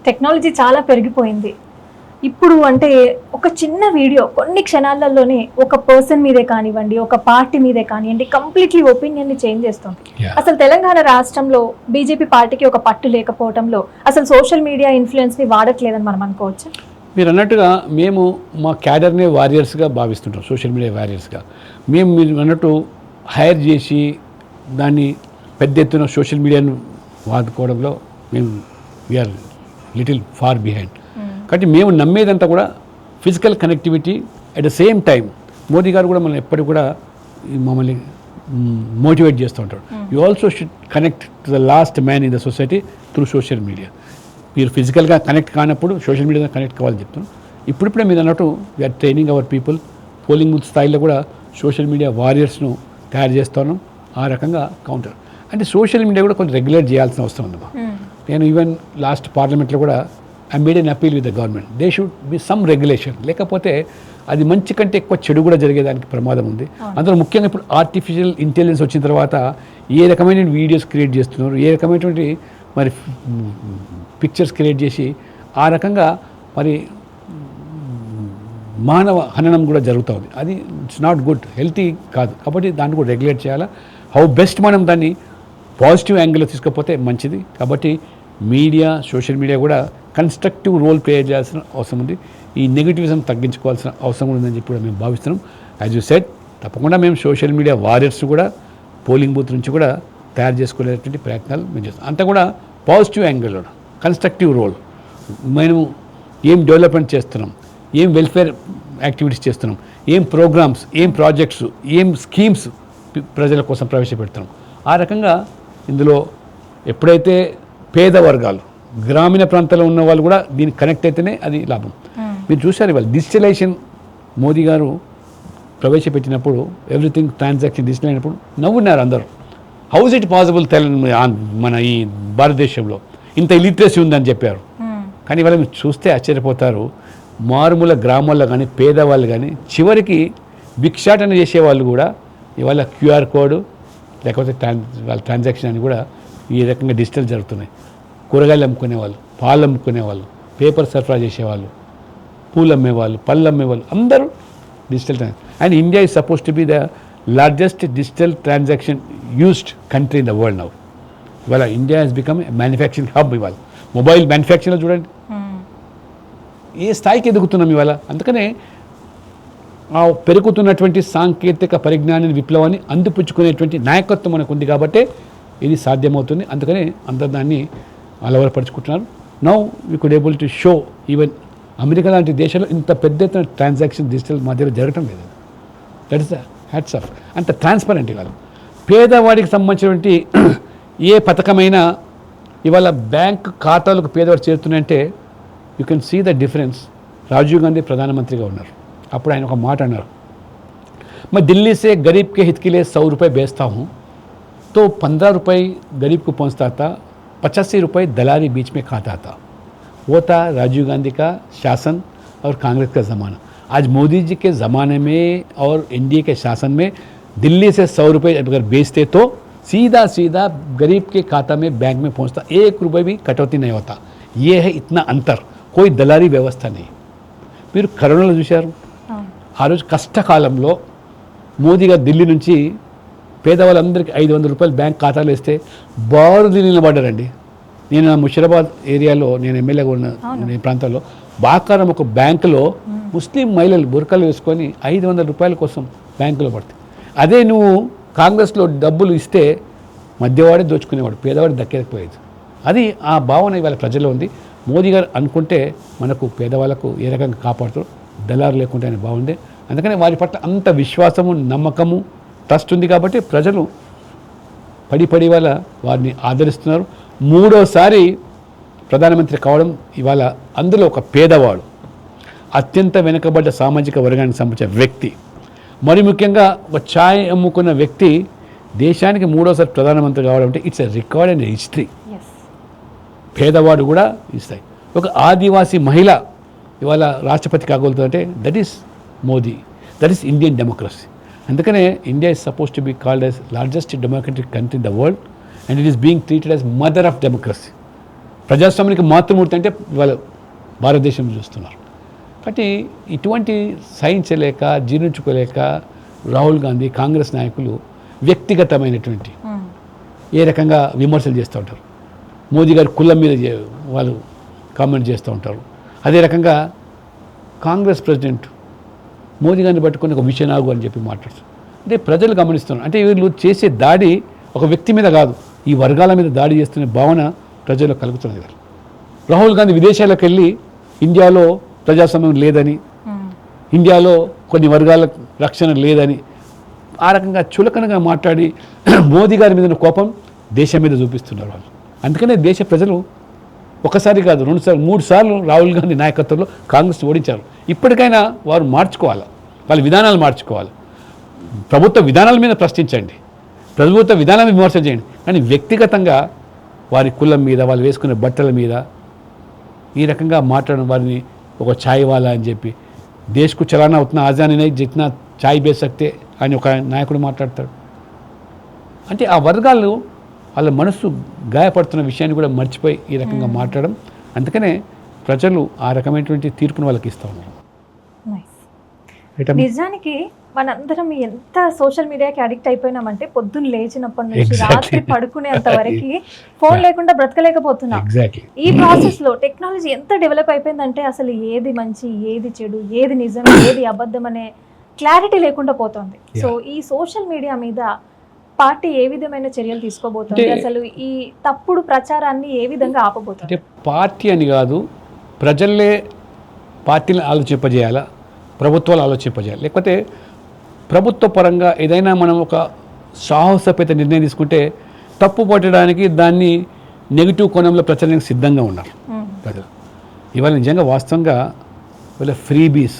Technology చాలా పెరిగిపోయింది. ఇప్పుడు అంటే ఒక చిన్న వీడియో కొన్ని క్షణాలలోనే ఒక పర్సన్ మీదే కానివ్వండి, ఒక పార్టీ మీదే కానివ్వండి, కంప్లీట్లీ ఒపీనియన్ని చేంజ్ చేస్తుంది. అసలు తెలంగాణ రాష్ట్రంలో బీజేపీ పార్టీకి ఒక పట్టు లేకపోవడంలో అసలు సోషల్ మీడియా ఇన్ఫ్లుయెన్స్ని వాడట్లేదని మనం అనుకోవచ్చు. మీరు అన్నట్టుగా మేము మా క్యాడర్నే వారియర్స్గా భావిస్తుంటాం, సోషల్ మీడియా వారియర్స్గా. మేము మీరు అన్నట్టు హైర్ చేసి దాన్ని పెద్ద ఎత్తున సోషల్ మీడియాను వాడుకోవడంలో మేము వీఆర్ లిటిల్ ఫార్ బిహైండ్. కాబట్టి మేము నమ్మేదంతా కూడా physical connectivity. At the same time Modi గారు కూడా మనం ఎప్పటికి కూడా మమ్మల్ని మోటివేట్ చేస్తూ ఉంటాడు. You also should connect to the last man in the society through social media. మీరు ఫిజికల్గా కనెక్ట్ కానప్పుడు సోషల్ మీడియాలో కనెక్ట్ కావాలని చెప్తున్నాం. ఇప్పుడిప్పుడే మీరు అన్నట్టు we're training our people. Polling booth స్థాయిలో కూడా సోషల్ మీడియా వారియర్స్ను తయారు చేస్తున్నాం. ఆ రకంగా కౌంటర్ అంటే సోషల్ మీడియా కూడా కొంచెం రెగ్యులేట్ చేయాల్సిన అవసరం ఉంది. నేను ఈవెన్ లాస్ట్ పార్లమెంట్లో కూడా I made an appeal with the government. They should be some regulation. లేకపోతే అది మంచి కంటే ఎక్కువ చెడు కూడా జరిగేదానికి ప్రమాదం ఉంది. అందులో ముఖ్యంగా ఇప్పుడు ఆర్టిఫిషియల్ ఇంటెలిజెన్స్ వచ్చిన తర్వాత ఏ రకమైన వీడియోస్ క్రియేట్ చేస్తున్నారు, ఏ రకమైనటువంటి మరి పిక్చర్స్ క్రియేట్ చేసి ఆ రకంగా మరి మానవ హననం కూడా జరుగుతుంది. అది ఇట్స్ నాట్ గుడ్, హెల్తీ కాదు. కాబట్టి దాన్ని కూడా రెగ్యులేట్ చేయాలా. హౌ బెస్ట్ మనం దాన్ని పాజిటివ్ యాంగిల్లో తీసుకపోతే మంచిది. కాబట్టి మీడియా, సోషల్ మీడియా కూడా కన్స్ట్రక్టివ్ రోల్ ప్లే చేయాల్సిన అవసరం ఉంది. ఈ నెగిటివిజం తగ్గించుకోవాల్సిన అవసరం ఉందని చెప్పి కూడా మేము భావిస్తున్నాం. యాజ్ యూ సెడ్, తప్పకుండా మేము సోషల్ మీడియా వారియర్స్ కూడా పోలింగ్ బూత్ నుంచి కూడా తయారు చేసుకునేటువంటి ప్రయత్నాలు మేము చేస్తాం. అంతా కూడా పాజిటివ్ యాంగిల్లో కన్స్ట్రక్టివ్ రోల్. మేము ఏం డెవలప్మెంట్ చేస్తున్నాం, ఏం వెల్ఫేర్ యాక్టివిటీస్ చేస్తున్నాం, ఏం ప్రోగ్రామ్స్, ఏం ప్రాజెక్ట్స్, ఏం స్కీమ్స్ ప్రజల కోసం ప్రవేశపెడుతున్నాం. ఆ రకంగా ఇందులో ఎప్పుడైతే పేద వర్గాలు, గ్రామీణ ప్రాంతాల్లో ఉన్న వాళ్ళు కూడా దీనికి కనెక్ట్ అయితేనే అది లాభం. మీరు చూశారు ఇవాళ డిజిటలైజేషన్ మోదీ గారు ప్రవేశపెట్టినప్పుడు, ఎవ్రీథింగ్ ట్రాన్సాక్షన్ డిజిటల్ అయినప్పుడు నవ్వున్నారు అందరూ. హౌస్ ఇట్ పాసిబుల్ మన ఈ భారతదేశంలో ఇంత ఇలిటరసీ ఉందని చెప్పారు. కానీ ఇవాళ మీరు చూస్తే ఆశ్చర్యపోతారు. మారుమూల గ్రామాల్లో కానీ పేదవాళ్ళు కానీ చివరికి భిక్షాటన చేసేవాళ్ళు కూడా ఇవాళ క్యూఆర్ కోడ్ లేకపోతే వాళ్ళ ట్రాన్సాక్షన్ అని కూడా ఈ రకంగా డిజిటల్ జరుగుతున్నాయి. కూరగాయలు అమ్ముకునేవాళ్ళు, పాలు అమ్ముకునేవాళ్ళు, పేపర్ సరఫరా చేసేవాళ్ళు, పూలు అమ్మేవాళ్ళు, పళ్ళు అమ్మేవాళ్ళు అందరూ digital and India is suppose to be the largest digital transaction used country in the world now. ఇవాళ India has become manufacturing hub. ఇవాళ మొబైల్ మ్యానుఫ్యాక్చరింగ్లో చూడండి ఏ స్థాయికి ఎదుగుతున్నాం ఇవాళ. అందుకనే ఆ పెరుగుతున్నటువంటి సాంకేతిక పరిజ్ఞానాన్ని, విప్లవాన్ని అందిపుచ్చుకునేటువంటి నాయకత్వం మనకు ఉంది కాబట్టి ఇది సాధ్యమవుతుంది. అందుకనే అందరు దాన్ని అలవరపరుచుకుంటున్నారు. Now we could able to show even America లాంటి దేశాల్లో ఇంత పెద్ద ఎత్తున ట్రాన్సాక్షన్ డిజిటల్ మధ్యలో జరగటం లేదు. That is the hats off. అంత ట్రాన్స్పరెంట్ ఇవాళ. పేదవాడికి సంబంధించినటువంటి ఏ పథకమైనా ఇవాళ బ్యాంక్ ఖాతాలకు పేదవాడు చేరుతున్నాయంటే you can see the difference. Rajiv Gandhi ప్రధానమంత్రిగా ఉన్నారు. అప్పుడు ఆయన ఒక మాట అన్నారు, मैं दिल्ली से गरीब के हित के लिए 100 रुपये बेचता हूँ तो 15 रुपये गरीब को पहुँचता था, 85 रुपये दलाली बीच में खाता था. वो था राजीव गांधी का शासन और कांग्रेस का ज़माना. आज मोदी जी के ज़माने में और एनडीए के शासन में दिल्ली से 100 रुपये अगर बेचते तो सीधा सीधा गरीब के खाता में बैंक में पहुँचता, 1 रुपये भी कटौती नहीं होता. ये है इतना अंतर. कोई दलाली వ్యవస్థ नहीं. మీరు కరోనాలో చూశారు. ఆ రోజు కష్టకాలంలో మోదీ గారు ఢిల్లీ నుంచి పేదవాళ్ళందరికీ 500 రూపాయలు బ్యాంక్ ఖాతాలు వేస్తే బారులు నిలబడ్డారండి. నేను ఆ ముషిరాబాద్ ఏరియాలో నేను ఎమ్మెల్యేగా ఉన్న ఈ ప్రాంతంలో బాకారం ఒక బ్యాంకులో ముస్లిం మహిళలు బురకలు వేసుకొని 500 రూపాయల కోసం బ్యాంకులో పడతాయి. అదే నువ్వు కాంగ్రెస్లో డబ్బులు ఇస్తే మధ్యవాడే దోచుకునేవాడు, పేదవాడు దక్కేకపోయేది. అది ఆ భావన ఇవాళ ప్రజల్లో ఉంది. మోదీ గారు అనుకుంటే మనకు పేదవాళ్ళకు ఏ రకంగా కాపాడుతారు, దళారు లేకుండా అని బాగుంది. అందుకని వారి పట్ల అంత విశ్వాసము, నమ్మకము, ట్రస్ట్ ఉంది కాబట్టి ప్రజలు పడి వాళ్ళ వారిని ఆదరిస్తున్నారు. మూడోసారి ప్రధానమంత్రి కావడం ఇవాళ అందులో ఒక పేదవాడు, అత్యంత వెనుకబడ్డ సామాజిక వర్గానికి సంబంధించిన వ్యక్తి, మరి ముఖ్యంగా ఒక ఛాయ్ అమ్ముకున్న వ్యక్తి దేశానికి మూడోసారి ప్రధానమంత్రి కావడం అంటే it's a record and history. పేదవాడు కూడా ఇస్తాయి. ఒక ఆదివాసీ మహిళ ఇవాళ రాష్ట్రపతి కాగలుగుతుందంటే that is Modi, that is Indian democracy. అందుకనే India is suppose to be called as largest democratic country in the world and it is being treated as mother of democracy. ప్రజాస్వామ్యానికి మాతృమూర్తి అంటే వాళ్ళు భారతదేశం చూస్తున్నారు. కాబట్టి ఇటువంటి సహించలేక జీర్ణించుకోలేక రాహుల్ గాంధీ కాంగ్రెస్ నాయకులు వ్యక్తిగతమైనటువంటి ఏ రకంగా విమర్శలు చేస్తూ ఉంటారు. మోదీ గారి కులం మీద వాళ్ళు కామెంట్ చేస్తూ ఉంటారు. అదే రకంగా కాంగ్రెస్ ప్రెసిడెంట్ మోదీ గారిని పట్టుకొని ఒక విషయనాగు అని చెప్పి మాట్లాడుతారు. అంటే ప్రజలు గమనిస్తున్నారు. అంటే వీళ్ళు చేసే దాడి ఒక వ్యక్తి మీద కాదు, ఈ వర్గాల మీద దాడి చేస్తున్న భావన ప్రజల్లో కలుగుతున్నది కదా. రాహుల్ గాంధీ విదేశాలకు వెళ్ళి ఇండియాలో ప్రజాస్వామ్యం లేదని, ఇండియాలో కొన్ని వర్గాల రక్షణ లేదని ఆ రకంగా చులకనగా మాట్లాడి మోదీ గారి మీద కోపం దేశం మీద చూపిస్తున్నారు వాళ్ళు. అందుకనే దేశ ప్రజలు ఒకసారి కాదు 2 సార్లు 3 సార్లు రాహుల్ గాంధీ నాయకత్వంలో కాంగ్రెస్ ఓడించారు. ఇప్పటికైనా వారు మార్చుకోవాలి, వాళ్ళ విధానాలు మార్చుకోవాలి. ప్రభుత్వ విధానాల మీద ప్రశ్నించండి, ప్రభుత్వ విధానాలను విమర్శ చేయండి, కానీ వ్యక్తిగతంగా వారి కులం మీద, వాళ్ళు వేసుకునే బట్టల మీద ఈ రకంగా మాట్లాడడం, వారిని ఒక ఛాయ్ వాలా అని చెప్పి దేశ్కు చలానా అవుతున్న ఆజానీ జిత్నా ఛాయ్ బే సక్తే అని ఒక నాయకుడు మాట్లాడతాడు. అంటే ఆ వర్గాలు వాళ్ళ మనస్సు గాయపడుతున్న విషయాన్ని కూడా మర్చిపోయి ఈ రకంగా మాట్లాడడం. అందుకనే ప్రజలు ఆ రకమైనటువంటి తీర్పును వాళ్ళకి ఇస్తూ ఉన్నారు. నిజానికి మనందరం ఎంత సోషల్ మీడియాకి అడిక్ట్ అయిపోయినామంటే పొద్దున్న లేచినప్పటి నుంచి రాత్రి పడుకునేంత వరకు ఫోన్ లేకుండా బ్రతకలేకపోతున్నాం. ఈ ప్రాసెస్ లో టెక్నాలజీ ఎంత డెవలప్ అయిపోయిందంటే అసలు ఏది మంచి, ఏది చెడు, ఏది నిజం, ఏది అబద్ధం అనే క్లారిటీ లేకుండా పోతుంది. సో ఈ సోషల్ మీడియా మీద పార్టీ ఏ విధమైన చర్యలు తీసుకోబోతుంది, అసలు ఈ తప్పుడు ప్రచారాన్ని ఏ విధంగా ఆపబోతుంది? అంటే పార్టీ అని కాదు, ప్రజల్లే పార్టీని ఆలోచింపజేయాలా, ప్రభుత్వాలు ఆలోచింపజేయాలి. లేకపోతే ప్రభుత్వ పరంగా ఏదైనా మనం ఒక సాహసపేత నిర్ణయం తీసుకుంటే తప్పు పట్టడానికి దాన్ని నెగిటివ్ కోణంలో ప్రచారానికి సిద్ధంగా ఉన్నారు ప్రజలు. ఇవాళ నిజంగా వాస్తవంగా వీళ్ళ ఫ్రీబీస్,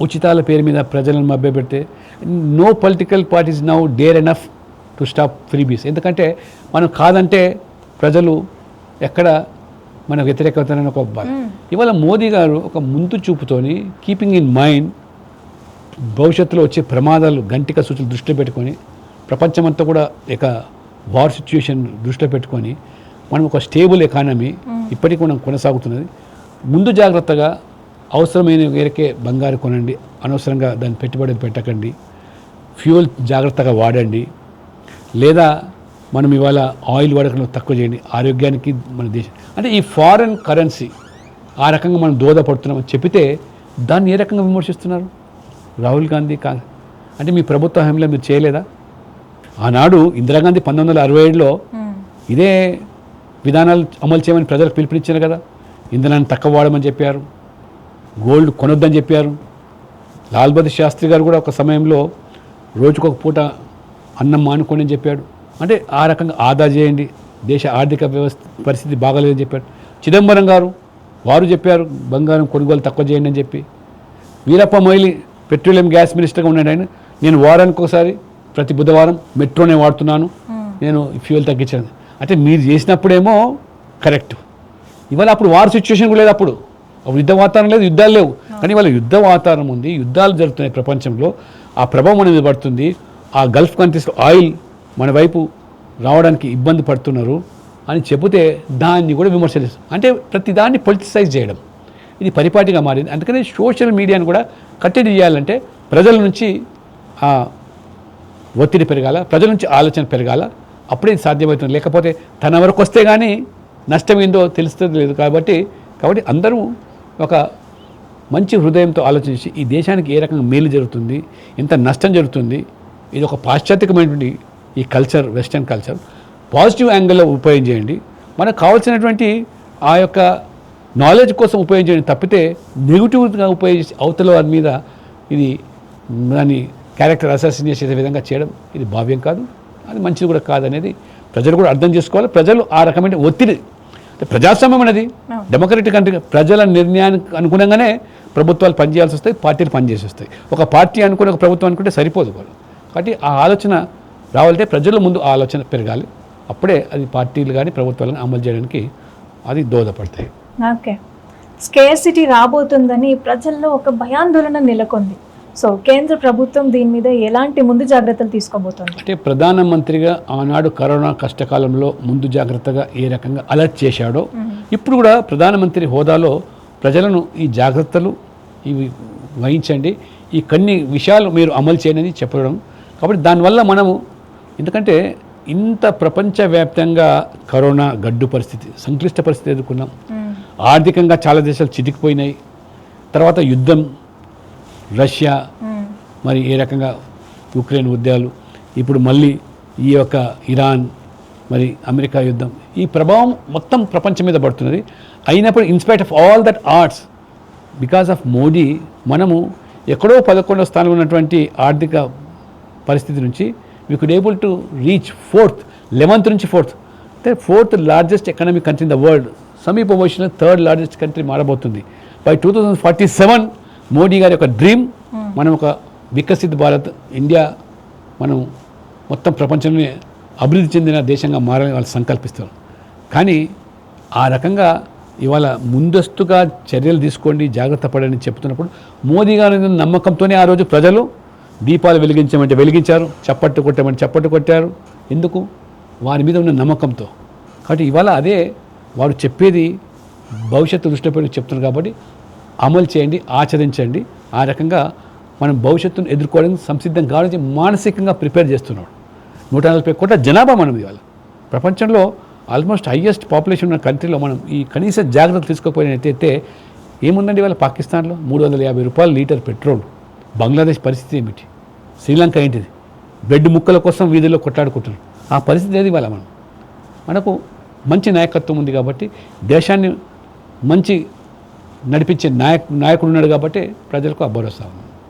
ఉచితాల పేరు మీద ప్రజలను మభ్యపెడితే no political parties now dare enough to stop freebies. ఎందుకంటే మనం కాదంటే ప్రజలు ఎక్కడ మన వ్యతిరేకతని ఒక బాధ. ఇవాళ మోదీ గారు ఒక ముందు చూపుతోని కీపింగ్ ఇన్ మైండ్ భవిష్యత్తులో వచ్చే ప్రమాదాలు గంటిక సూచనలు దృష్టిలో పెట్టుకొని, ప్రపంచమంతా కూడా ఒక వార్ సిచ్యుయేషన్ దృష్టిలో పెట్టుకొని మనం ఒక స్టేబుల్ ఎకానమీ ఇప్పటికీ మనం కొనసాగుతున్నది. ముందు జాగ్రత్తగా అవసరమైన వేరకే బంగారు కొనండి, అనవసరంగా దాన్ని పెట్టుబడి పెట్టకండి, ఫ్యూయల్ జాగ్రత్తగా వాడండి, లేదా మనం ఇవాళ ఆయిల్ వాడకం తక్కువ చేయండి, ఆరోగ్యానికి మన దేశం అంటే ఈ ఫారెన్ కరెన్సీ ఆ రకంగా మనం దోహదపడుతున్నామని చెప్పితే దాన్ని ఏ రకంగా విమర్శిస్తున్నారు రాహుల్ గాంధీ? అంటే మీ ప్రభుత్వ హయాంలో మీరు చేయలేదా? ఆనాడు ఇందిరాగాంధీ 1967లో ఇదే విధానాలు అమలు చేయమని ప్రజలకు పిలుపునిచ్చారు కదా. ఇంధనాన్ని తక్కువ వాడమని చెప్పారు, గోల్డ్ కొనొద్దని చెప్పారు. లాల్ బహదూర్ శాస్త్రి గారు కూడా ఒక సమయంలో రోజుకొక పూట అన్నం మానుకోండి అని చెప్పాడు. అంటే ఆ రకంగా ఆదా చేయండి, దేశ ఆర్థిక వ్యవస్థ పరిస్థితి బాగాలేదని చెప్పాడు. చిదంబరం గారు వారు చెప్పారు బంగారం కొనుగోలు తక్కువ చేయండి అని చెప్పి. వీరప్ప మొయిలీ పెట్రోలియం గ్యాస్ మినిస్టర్గా ఉన్నాడు ఆయన. నేను వారానికి ఒకసారి ప్రతి బుధవారం మెట్రోనే వాడుతున్నాను, నేను ఫ్యూయల్ తగ్గించాను. అంటే మీరు చేసినప్పుడేమో కరెక్ట్, ఇవాళ అప్పుడు వార్ సిచ్యువేషన్ కూడా లేదు, అప్పుడు యుద్ధ వాతావరణం లేదు, యుద్ధాలు లేవు. కానీ ఇవాళ యుద్ధ వాతావరణం ఉంది, యుద్ధాలు జరుగుతున్నాయి ప్రపంచంలో, ఆ ప్రభావం మన మీద పడుతుంది. ఆ గల్ఫ్ కంట్రీస్లో ఆయిల్ మన వైపు రావడానికి ఇబ్బంది పడుతున్నారు అని చెబితే దాన్ని కూడా విమర్శ చేస్తారు. అంటే ప్రతి దాన్ని పొలిటిసైజ్ చేయడం ఇది పరిపాటిగా మారింది. అందుకని సోషల్ మీడియాను కూడా కట్టడి చేయాలంటే ప్రజల నుంచి ఆ ఒత్తిడి పెరగాల, ప్రజల నుంచి ఆలోచన పెరగాల, అప్పుడే సాధ్యమవుతుంది. లేకపోతే తన వరకు వస్తే కానీ నష్టం ఏందో తెలుస్తుంది లేదు. కాబట్టి అందరూ ఒక మంచి హృదయంతో ఆలోచించి ఈ దేశానికి ఏ రకంగా మేలు జరుగుతుంది, ఎంత నష్టం జరుగుతుంది, ఇది ఒక పాశ్చాత్యకమైనటువంటి ఈ కల్చర్, వెస్టర్న్ కల్చర్ పాజిటివ్ యాంగిల్లో ఉపయోగించేయండి. మనకు కావాల్సినటువంటి ఆ యొక్క నాలెడ్జ్ కోసం ఉపయోగించండి తప్పితే నెగిటివ్గా ఉపయోగించి అవతల వారి మీద ఇది దాన్ని క్యారెక్టర్ అసాసినేట్ చేసే విధంగా చేయడం ఇది భావ్యం కాదు, అది మంచిది కూడా కాదనేది ప్రజలు కూడా అర్థం చేసుకోవాలి. ప్రజలు ఆ రకమైన ఒత్తిడి, ప్రజాస్వామ్యం అనేది డెమోక్రటిక్ కంట్రీ, ప్రజల నిర్ణయానికి అనుగుణంగానే ప్రభుత్వాలు పనిచేయాల్సి వస్తాయి, పార్టీలు పనిచేసి వస్తాయి. ఒక పార్టీ అనుకుని ఒక ప్రభుత్వం అనుకుంటే సరిపోదు కూడా. కాబట్టి ఆ ఆలోచన రావాలంటే ప్రజల ముందు ఆ ఆలోచన పెరగాలి, అప్పుడే అది పార్టీలు కానీ ప్రభుత్వాలను అమలు చేయడానికి అది దోహదపడతాయి. ఓకే, స్కేర్సిటీ రాబోతుందని ప్రజల్లో ఒక భయాందోళన నెలకొంది. సో కేంద్ర ప్రభుత్వం దీని మీద ఎలాంటి ముందు జాగ్రత్తలు తీసుకోబోతోంది? అంటే ప్రధానమంత్రిగా ఆనాడు కరోనా కష్టకాలంలో ముందు జాగ్రత్తగా ఏ రకంగా అలర్ట్ చేశాడో ఇప్పుడు కూడా ప్రధానమంత్రి హోదాలో ప్రజలను ఈ జాగ్రత్తలు ఇవి వహించండి, ఈ కొన్ని విషయాలు మీరు అమలు చేయని చెప్పడం. కాబట్టి దానివల్ల మనము, ఎందుకంటే ఇంత ప్రపంచవ్యాప్తంగా కరోనా గడ్డు పరిస్థితి, సంక్లిష్ట పరిస్థితి ఎదుర్కొన్నాం. ఆర్థికంగా చాలా దేశాలు చితికిపోయినాయి. తర్వాత యుద్ధం, రష్యా, మరి ఏ రకంగా యుక్రెయిన్ యుద్ధాలు, ఇప్పుడు మళ్ళీ ఈ యొక్క ఇరాన్, మరి అమెరికా యుద్ధం, ఈ ప్రభావం మొత్తం ప్రపంచం మీద పడుతున్నది. అయినప్పుడు in spite of all that odds, because of Modi మనము ఎక్కడో 11వ స్థానంలో ఉన్నటువంటి ఆర్థిక పరిస్థితి నుంచి we could able to reach 11th నుంచి 4th, అంటే 4th largest economic country in the world. సమీప భవిష్యత్తులో 3rd లార్జెస్ట్ కంట్రీ మారబోతుంది. బై 2047 మోడీ గారి యొక్క డ్రీమ్, మనం ఒక వికసిత్ భారత్, ఇండియా మనం మొత్తం ప్రపంచంలోనే అభివృద్ధి చెందిన దేశంగా మారాలని వాళ్ళు సంకల్పిస్తారు. కానీ ఆ రకంగా ఇవాళ ముందస్తుగా చర్యలు తీసుకోండి, జాగ్రత్త పడని చెప్తున్నప్పుడు మోదీ గారి మీద నమ్మకంతోనే ఆ రోజు ప్రజలు దీపాలు వెలిగించమంటే వెలిగించారు, చప్పట్టు కొట్టమంటే చప్పట్టు కొట్టారు. ఎందుకు? వారి మీద ఉన్న నమ్మకంతో. కాబట్టి ఇవాళ అదే వారు చెప్పేది భవిష్యత్తు దృష్టిలో పెట్టి చెప్తున్నారు. కాబట్టి అమలు చేయండి, ఆచరించండి. ఆ రకంగా మనం భవిష్యత్తును ఎదుర్కోవడానికి సంసిద్ధం కావాలని మానసికంగా ప్రిపేర్ చేస్తున్నాడు. 140 కోట్ల జనాభా మనం ఇవాళ ప్రపంచంలో ఆల్మోస్ట్ హైయెస్ట్ పాపులేషన్ ఉన్న కంట్రీలో మనం ఈ కనీస జాగ్రత్తలు తీసుకోకపోయినట్టయితే ఏముందండి ఇవాళ పాకిస్తాన్లో 350 రూపాయలు లీటర్ పెట్రోల్. బంగ్లాదేశ్ పరిస్థితి ఏమిటి? శ్రీలంక ఏంటిది? బెడ్ ముక్కల కోసం వీధుల్లో కొట్లాడుకుంటున్నారు. ఆ పరిస్థితి ఏది ఇవాళ మనకు మంచి నాయకత్వం ఉంది కాబట్టి, దేశాన్ని మంచి నడిపించే నాయకుడు ఉన్నాడు కాబట్టి ప్రజలకు ఆ భరోసా ఉంది.